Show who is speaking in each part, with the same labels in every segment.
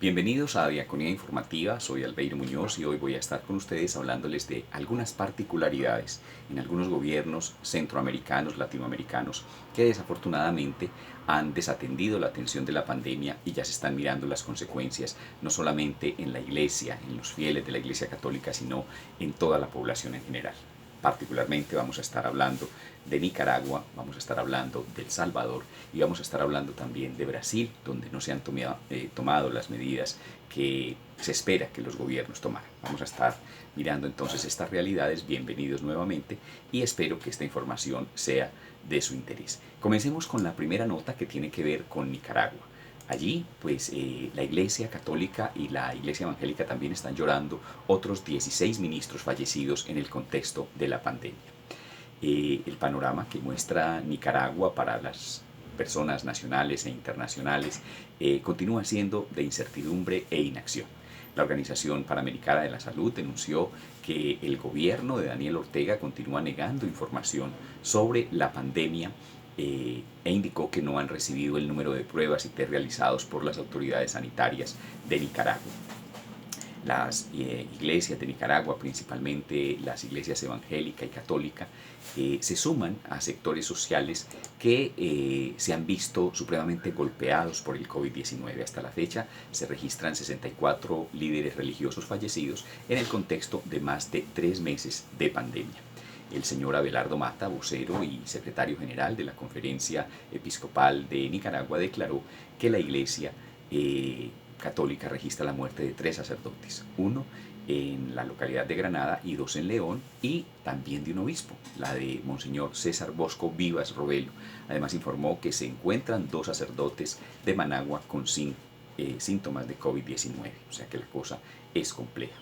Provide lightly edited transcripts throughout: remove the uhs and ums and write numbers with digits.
Speaker 1: Bienvenidos a Diaconía Informativa, soy Albeiro Muñoz y hoy voy a estar con ustedes hablándoles de algunas particularidades en algunos gobiernos centroamericanos, latinoamericanos, que desafortunadamente han desatendido la atención de la pandemia y ya se están mirando las consecuencias, no solamente en la iglesia, en los fieles de la iglesia católica, sino en toda la población en general. Particularmente vamos a estar hablando de Nicaragua, vamos a estar hablando de El Salvador y vamos a estar hablando también de Brasil, donde no se han tomado las medidas que se espera que los gobiernos tomaran. Vamos a estar mirando entonces estas realidades. Bienvenidos nuevamente y espero que esta información sea de su interés. Comencemos con la primera nota que tiene que ver con Nicaragua. Allí, pues, la Iglesia Católica y la Iglesia Evangélica también están llorando otros 16 ministros fallecidos en el contexto de la pandemia. El panorama que muestra Nicaragua para las personas nacionales e internacionales continúa siendo de incertidumbre e inacción. La Organización Panamericana de la Salud denunció que el gobierno de Daniel Ortega continúa negando información sobre la pandemia e indicó que no han recibido el número de pruebas y test realizados por las autoridades sanitarias de Nicaragua. Las iglesias de Nicaragua, principalmente las iglesias evangélica y católica, se suman a sectores sociales que se han visto supremamente golpeados por el COVID-19. Hasta la fecha se registran 64 líderes religiosos fallecidos en el contexto de más de 3 meses de pandemia. El señor Abelardo Mata, vocero y secretario general de la Conferencia Episcopal de Nicaragua, declaró que la iglesia católica registra la muerte de 3 sacerdotes, uno en la localidad de Granada y 2 en León, y también de un obispo, la de Monseñor César Bosco Vivas Robelo. Además informó que se encuentran 2 sacerdotes de Managua con síntomas de COVID-19, o sea que la cosa es compleja.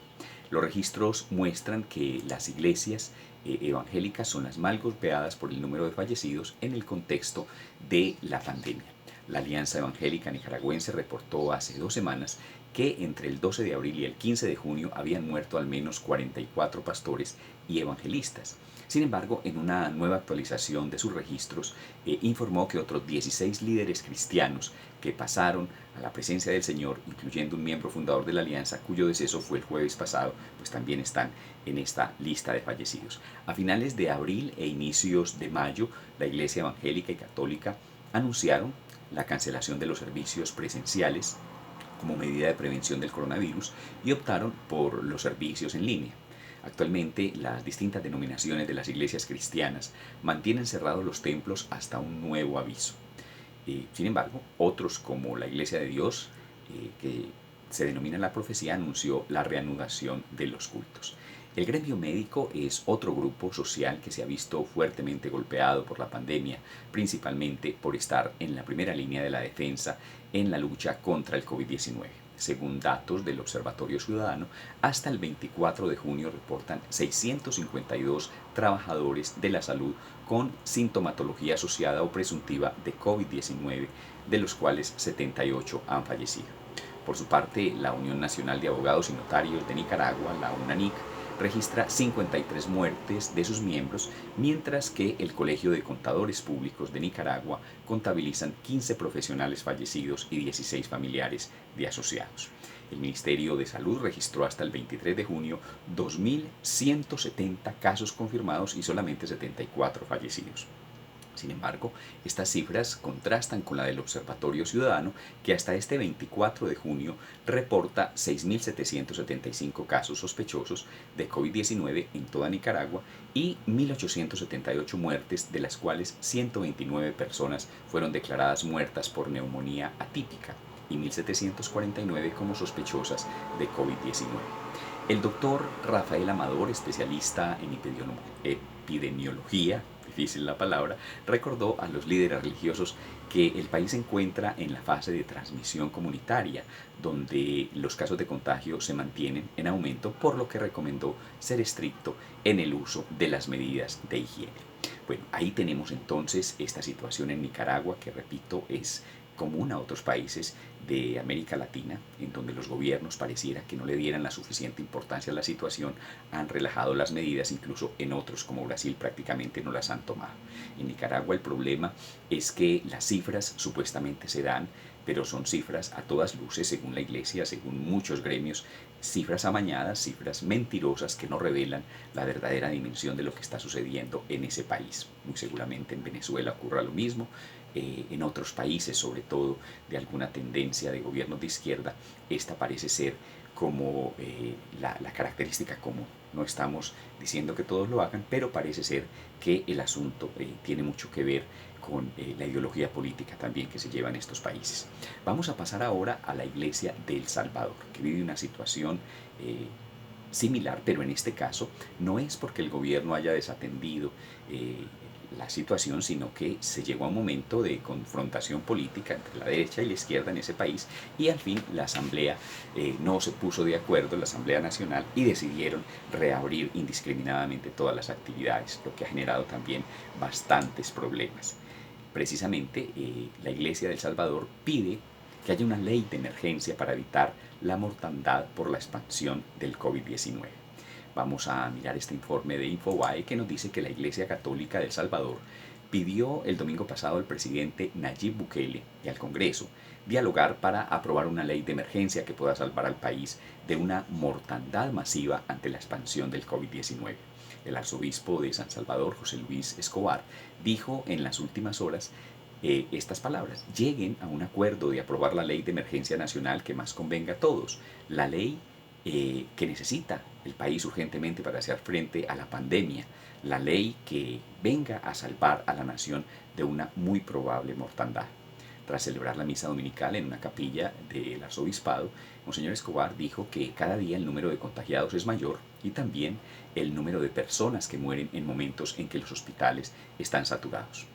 Speaker 1: Los registros muestran que las iglesias evangélicas son las más golpeadas por el número de fallecidos en el contexto de la pandemia. La Alianza Evangélica Nicaragüense reportó hace 2 semanas que entre el 12 de abril y el 15 de junio habían muerto al menos 44 pastores y evangelistas. Sin embargo, en una nueva actualización de sus registros, informó que otros 16 líderes cristianos que pasaron a la presencia del Señor, incluyendo un miembro fundador de la Alianza, cuyo deceso fue el jueves pasado, pues también están en esta lista de fallecidos. A finales de abril e inicios de mayo, la Iglesia Evangélica y Católica anunciaron la cancelación de los servicios presenciales como medida de prevención del coronavirus y optaron por los servicios en línea. Actualmente, las distintas denominaciones de las iglesias cristianas mantienen cerrados los templos hasta un nuevo aviso. Sin embargo, otros como la Iglesia de Dios, que se denomina La Profecía, anunció la reanudación de los cultos. El gremio médico es otro grupo social que se ha visto fuertemente golpeado por la pandemia, principalmente por estar en la primera línea de la defensa en la lucha contra el COVID-19. Según datos del Observatorio Ciudadano, hasta el 24 de junio reportan 652 trabajadores de la salud con sintomatología asociada o presuntiva de COVID-19, de los cuales 78 han fallecido. Por su parte, la Unión Nacional de Abogados y Notarios de Nicaragua, la UNANIC, registra 53 muertes de sus miembros, mientras que el Colegio de Contadores Públicos de Nicaragua contabilizan 15 profesionales fallecidos y 16 familiares de asociados. El Ministerio de Salud registró hasta el 23 de junio 2.170 casos confirmados y solamente 74 fallecidos. Sin embargo, estas cifras contrastan con la del Observatorio Ciudadano, que hasta este 24 de junio reporta 6.775 casos sospechosos de COVID-19 en toda Nicaragua y 1.878 muertes, de las cuales 129 personas fueron declaradas muertas por neumonía atípica y 1.749 como sospechosas de COVID-19. El doctor Rafael Amador, especialista en epidemiología, difícil la palabra, recordó a los líderes religiosos que el país se encuentra en la fase de transmisión comunitaria, donde los casos de contagio se mantienen en aumento, por lo que recomendó ser estricto en el uso de las medidas de higiene. Bueno, ahí tenemos entonces esta situación en Nicaragua, que repito, es común a otros países de América Latina, en donde los gobiernos pareciera que no le dieran la suficiente importancia a la situación, han relajado las medidas, incluso en otros como Brasil prácticamente no las han tomado. En Nicaragua el problema es que las cifras supuestamente se dan pero son cifras a todas luces, según la Iglesia, según muchos gremios, cifras amañadas, cifras mentirosas que no revelan la verdadera dimensión de lo que está sucediendo en ese país. Muy seguramente en Venezuela ocurra lo mismo, en otros países, sobre todo de alguna tendencia de gobiernos de izquierda, esta parece ser como la característica común. No estamos diciendo que todos lo hagan, pero parece ser que el asunto tiene mucho que ver con la ideología política también que se lleva en estos países. Vamos a pasar ahora a la Iglesia de El Salvador, que vive una situación similar, pero en este caso no es porque el gobierno haya desatendido la situación, sino que se llegó a un momento de confrontación política entre la derecha y la izquierda en ese país y al fin la Asamblea no se puso de acuerdo, la Asamblea Nacional, y decidieron reabrir indiscriminadamente todas las actividades, lo que ha generado también bastantes problemas. Precisamente la Iglesia de El Salvador pide que haya una ley de emergencia para evitar la mortandad por la expansión del COVID-19. Vamos a mirar este informe de Infobae que nos dice que la Iglesia Católica de El Salvador pidió el domingo pasado al presidente Nayib Bukele y al Congreso dialogar para aprobar una ley de emergencia que pueda salvar al país de una mortandad masiva ante la expansión del COVID-19. El arzobispo de San Salvador, José Luis Escobar, dijo en las últimas horas estas palabras: lleguen a un acuerdo de aprobar la ley de emergencia nacional que más convenga a todos, la ley que necesita el país urgentemente para hacer frente a la pandemia, la ley que venga a salvar a la nación de una muy probable mortandad. Tras celebrar la misa dominical en una capilla del arzobispado, Monseñor Escobar dijo que cada día el número de contagiados es mayor y también el número de personas que mueren en momentos en que los hospitales están saturados.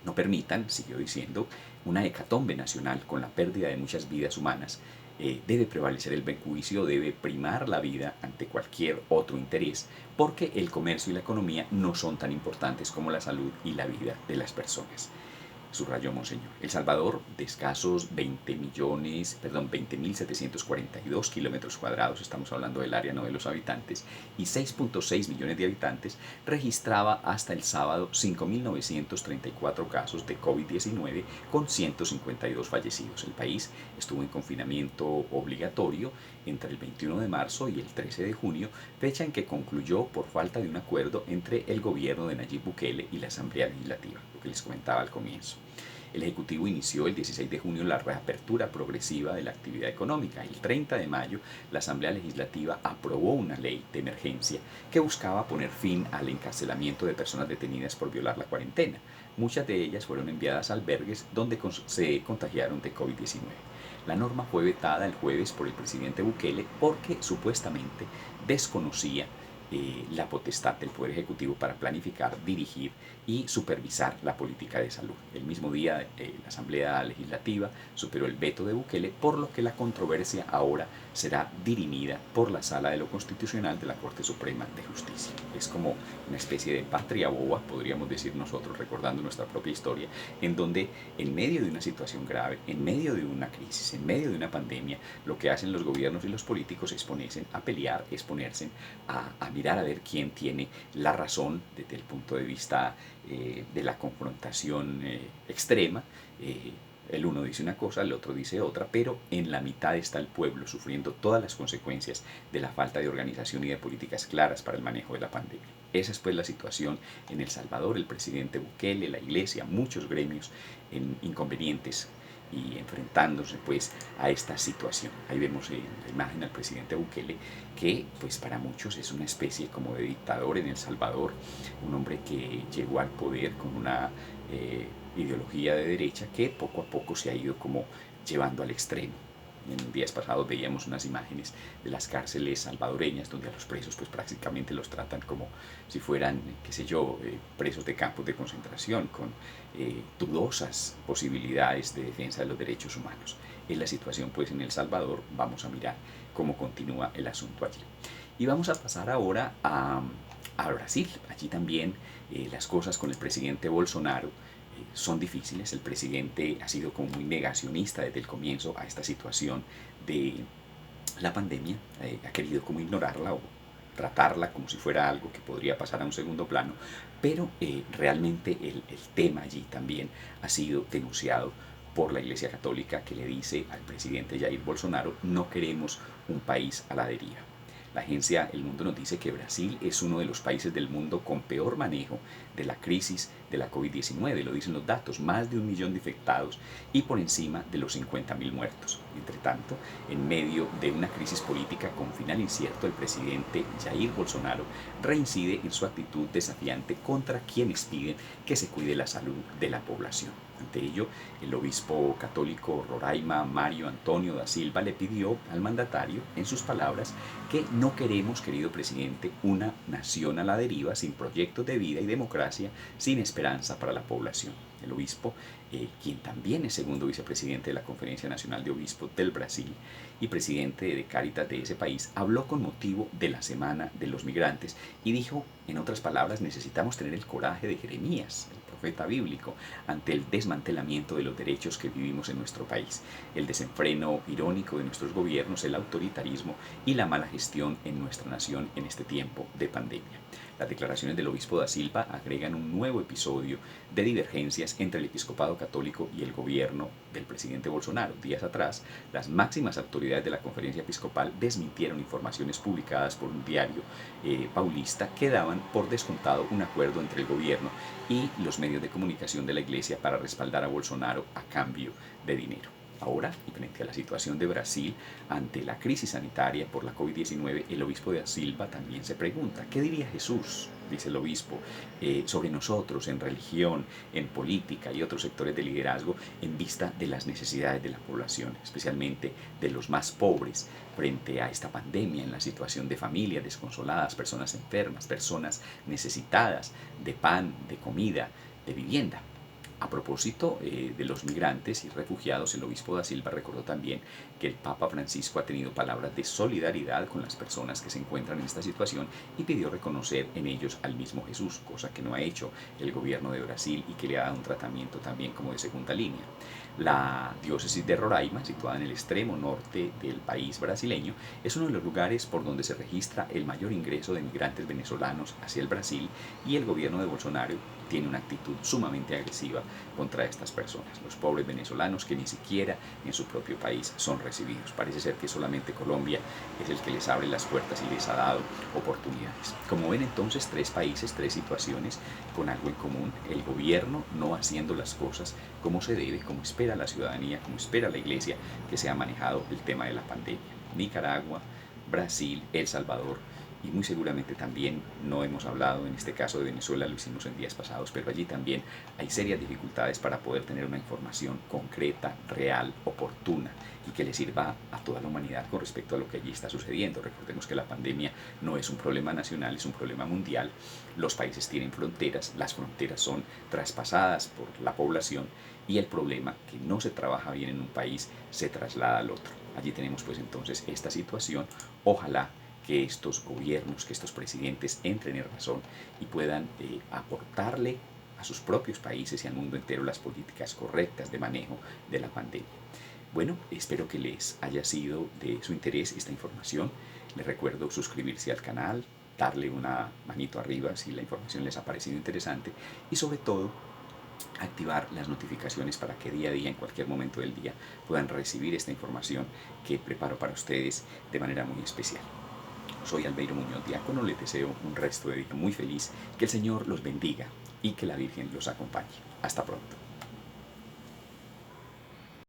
Speaker 1: No permitan, siguió diciendo, una hecatombe nacional con la pérdida de muchas vidas humanas. Debe prevalecer el buen juicio, debe primar la vida ante cualquier otro interés, porque el comercio y la economía no son tan importantes como la salud y la vida de las personas, subrayó Monseñor. El Salvador, de escasos 20.742 kilómetros cuadrados, estamos hablando del área, no de los habitantes, y 6.6 millones de habitantes, registraba hasta el sábado 5.934 casos de COVID-19 con 152 fallecidos. El país estuvo en confinamiento obligatorio entre el 21 de marzo y el 13 de junio, fecha en que concluyó por falta de un acuerdo entre el gobierno de Nayib Bukele y la Asamblea Legislativa, lo que les comentaba al comienzo. El Ejecutivo inició el 16 de junio la reapertura progresiva de la actividad económica. El 30 de mayo, la Asamblea Legislativa aprobó una ley de emergencia que buscaba poner fin al encarcelamiento de personas detenidas por violar la cuarentena. Muchas de ellas fueron enviadas a albergues donde se contagiaron de COVID-19. La norma fue vetada el jueves por el presidente Bukele porque supuestamente desconocía la potestad del Poder Ejecutivo para planificar, dirigir y supervisar la política de salud. El mismo día la Asamblea Legislativa superó el veto de Bukele, por lo que la controversia ahora será dirimida por la Sala de lo Constitucional de la Corte Suprema de Justicia. Es como una especie de patria boba, podríamos decir nosotros, recordando nuestra propia historia, en donde en medio de una situación grave, en medio de una crisis, en medio de una pandemia, lo que hacen los gobiernos y los políticos es ponerse a pelear, es ponerse a mirar a ver quién tiene la razón desde el punto de vista de la confrontación extrema. El uno dice una cosa, el otro dice otra, pero en la mitad está el pueblo sufriendo todas las consecuencias de la falta de organización y de políticas claras para el manejo de la pandemia. Esa es pues la situación en El Salvador. El presidente Bukele, la Iglesia, muchos gremios inconvenientes y enfrentándose pues a esta situación. Ahí vemos en la imagen al presidente Bukele, que pues para muchos es una especie como de dictador en El Salvador, un hombre que llegó al poder con una ideología de derecha que poco a poco se ha ido como llevando al extremo. En días pasados veíamos unas imágenes de las cárceles salvadoreñas donde a los presos pues prácticamente los tratan como si fueran, qué sé yo, presos de campos de concentración con dudosas posibilidades de defensa de los derechos humanos. Es la situación pues en El Salvador. Vamos a mirar cómo continúa el asunto allí. Y vamos a pasar ahora a Brasil. Allí también las cosas con el presidente Bolsonaro son difíciles. El presidente ha sido como muy negacionista desde el comienzo a esta situación de la pandemia, ha querido como ignorarla o tratarla como si fuera algo que podría pasar a un segundo plano, pero realmente el tema allí también ha sido denunciado por la Iglesia Católica, que le dice al presidente Jair Bolsonaro: no queremos un país a la deriva. La agencia El Mundo nos dice que Brasil es uno de los países del mundo con peor manejo de la crisis de la COVID-19, lo dicen los datos, más de 1 millón de infectados y por encima de los 50.000 muertos. Entre tanto, en medio de una crisis política con final incierto, el presidente Jair Bolsonaro reincide en su actitud desafiante contra quienes piden que se cuide la salud de la población. Ante ello, el obispo católico Roraima Mario Antonio da Silva le pidió al mandatario, en sus palabras, que no queremos, querido presidente, una nación a la deriva, sin proyectos de vida y democracia, sin esperanza para la población. El obispo, quien también es segundo vicepresidente de la Conferencia Nacional de Obispos del Brasil y presidente de Cáritas de ese país, habló con motivo de la Semana de los Migrantes y dijo, en otras palabras: necesitamos tener el coraje de Jeremías, el profeta bíblico, ante el desmantelamiento de los derechos que vivimos en nuestro país, el desenfreno irónico de nuestros gobiernos, el autoritarismo y la mala gestión en nuestra nación en este tiempo de pandemia. Las declaraciones del obispo da Silva agregan un nuevo episodio de divergencias entre el episcopado católico y el gobierno del presidente Bolsonaro. Días atrás, las máximas autoridades de la conferencia episcopal desmintieron informaciones publicadas por un diario paulista que daban por descontado un acuerdo entre el gobierno y los medios de comunicación de la iglesia para respaldar a Bolsonaro a cambio de dinero. Ahora, y frente a la situación de Brasil ante la crisis sanitaria por la COVID-19, el obispo da Silva también se pregunta: ¿qué diría Jesús, dice el obispo, sobre nosotros en religión, en política y otros sectores de liderazgo en vista de las necesidades de la población, especialmente de los más pobres, frente a esta pandemia, en la situación de familias desconsoladas, personas enfermas, personas necesitadas de pan, de comida, de vivienda? A propósito de los migrantes y refugiados, el obispo da Silva recordó también que el Papa Francisco ha tenido palabras de solidaridad con las personas que se encuentran en esta situación y pidió reconocer en ellos al mismo Jesús, cosa que no ha hecho el gobierno de Brasil y que le ha dado un tratamiento también como de segunda línea. La diócesis de Roraima, situada en el extremo norte del país brasileño, es uno de los lugares por donde se registra el mayor ingreso de migrantes venezolanos hacia el Brasil, y el gobierno de Bolsonaro tiene una actitud sumamente agresiva contra estas personas, los pobres venezolanos que ni siquiera en su propio país son recibidos. Parece ser que solamente Colombia es el que les abre las puertas y les ha dado oportunidades. Como ven, entonces, 3 países, 3 situaciones con algo en común: el gobierno no haciendo las cosas como se debe, como espera la ciudadanía, como espera la iglesia que se ha manejado el tema de la pandemia. Nicaragua, Brasil, El Salvador, y muy seguramente también no hemos hablado en este caso de Venezuela, lo hicimos en días pasados, pero allí también hay serias dificultades para poder tener una información concreta, real, oportuna y que le sirva a toda la humanidad con respecto a lo que allí está sucediendo. Recordemos que la pandemia no es un problema nacional, es un problema mundial. Los países tienen fronteras, las fronteras son traspasadas por la población y el problema, que no se trabaja bien en un país, se traslada al otro. Allí tenemos pues entonces esta situación. Ojalá que estos gobiernos, que estos presidentes entren en razón y puedan aportarle a sus propios países y al mundo entero las políticas correctas de manejo de la pandemia. Bueno, espero que les haya sido de su interés esta información. Les recuerdo suscribirse al canal, darle una manito arriba si la información les ha parecido interesante y, sobre todo, activar las notificaciones para que día a día, en cualquier momento del día, puedan recibir esta información que preparo para ustedes de manera muy especial. Soy Albeiro Muñoz, diácono. Les deseo un resto de día muy feliz, que el Señor los bendiga y que la Virgen los acompañe. Hasta pronto.